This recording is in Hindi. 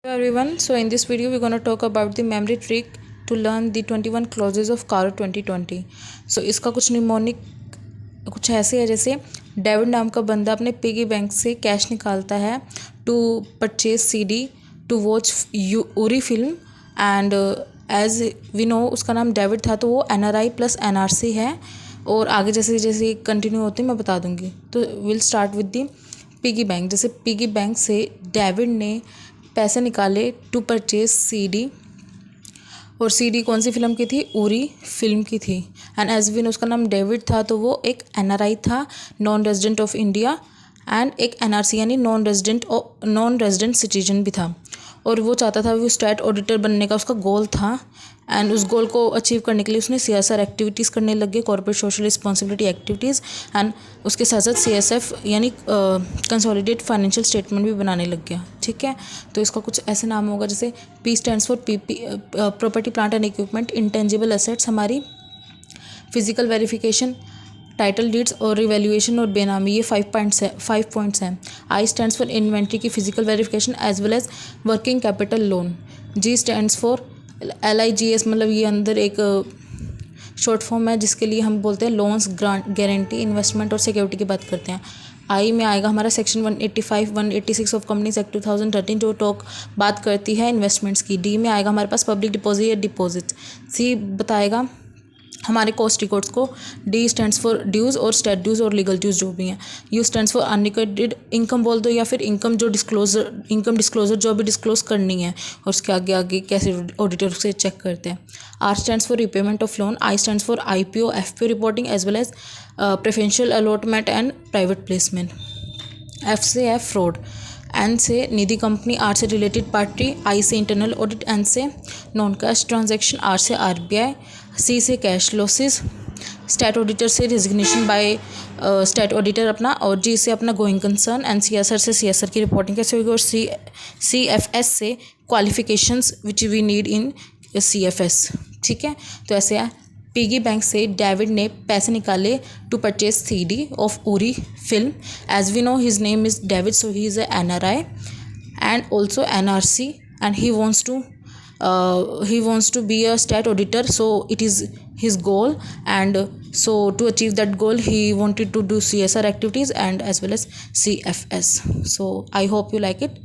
Hello everyone, so in this video we're going to talk about the memory trick to learn the 21 clauses of CARO 2020. So इसका कुछ निमोनिक कुछ ऐसे है जैसे डेविड नाम का बंदा अपने पिगी बैंक से कैश निकालता है to purchase CD to watch Uri film and as we know उसका नाम डेविड था तो वो एनआरआई प्लस एनआरसी है और आगे जैसे जैसे कंटिन्यू होती मैं बता दूंगी। तो will start with the piggy bank. जैसे पिगी बैंक से डेविड ने पैसे निकाले टू परचेज सीडी और सीडी कौन सी फिल्म की थी? उरी फिल्म की थी। एंड एज विन उसका नाम डेविड था तो वो एक एनआरआई था, non resident of India, and एक एनआरसी यानी नॉन रेजिडेंट सिटीजन भी था। और वो चाहता था वो स्टेट ऑडिटर बनने का उसका गोल था। एंड उस गोल को अचीव करने के लिए उसने सीएसआर एक्टिविटीज़ करने लग गए, corporate social responsibility activities, and उसके साथ साथ सीएसएफ यानी कंसोलिडेट फाइनेंशियल स्टेटमेंट भी बनाने लग गया। ठीक है, तो इसका कुछ ऐसे नाम होगा जैसे P stands for PP, property plant and equipment, intangible assets हमारी, फिजिकल वेरिफिकेशन, टाइटल डीड्स और रिवैल्यूएशन और बेनामी, ये 5 पॉइंट्स हैं। आई स्टैंड्स फॉर इन्वेंट्री की physical verification as well as working capital loan. G stands for LIGS, मतलब ये अंदर एक शॉर्ट फॉर्म है जिसके लिए हम बोलते हैं लोन्स, ग्रांट, गारंटी, इन्वेस्टमेंट और सिक्योरिटी की बात करते हैं। आई में आएगा हमारा सेक्शन 185, 186 ऑफ कंपनीज एक्ट 2013 जो बात करती है इन्वेस्टमेंट्स की। डी में आएगा हमारे पास पब्लिक डिपॉजिट या डिपॉजिट। सी बताएगा हमारे कॉस्ट रिकॉर्ड्स को। डी स्टैंड्स फॉर ड्यूज़ और स्टेट ड्यूज़ और लीगल ड्यूज़ जो भी हैं। You stands for unrecorded income बोल दो या फिर इनकम डिस्क्लोजर जो भी डिस्क्लोज करनी है और उसके आगे आगे कैसे ऑडिटर से चेक करते हैं। R stands for repayment of loan. I stands for IPO FPO reporting as well as preferential allotment and private placement. F से है फ्रॉड। एन से निधि कंपनी। आर से रिलेटेड पार्टी। आई से इंटरनल ऑडिट। एन से नॉन कैश ट्रांजैक्शन। आर से RBI। सी से कैश लॉसेस। स्टेट ऑडिटर से रिजिग्नेशन बाय स्टेट ऑडिटर अपना, और जी से अपना गोइंग कंसर्न। एंड CSR से CSR की रिपोर्टिंग कैसे होगी, और CFS से qualifications which we need in CFS। ठीक है, तो ऐसे है। पिगी बैंक से डेविड ने पैसे निकाले to purchase CD of Uri film. As we know his name is David, so he is a NRI and also NRC, and he wants to be a state auditor, so it is his goal, and so to achieve that goal he wanted to do CSR activities and as well as CFS. So I hope you like it.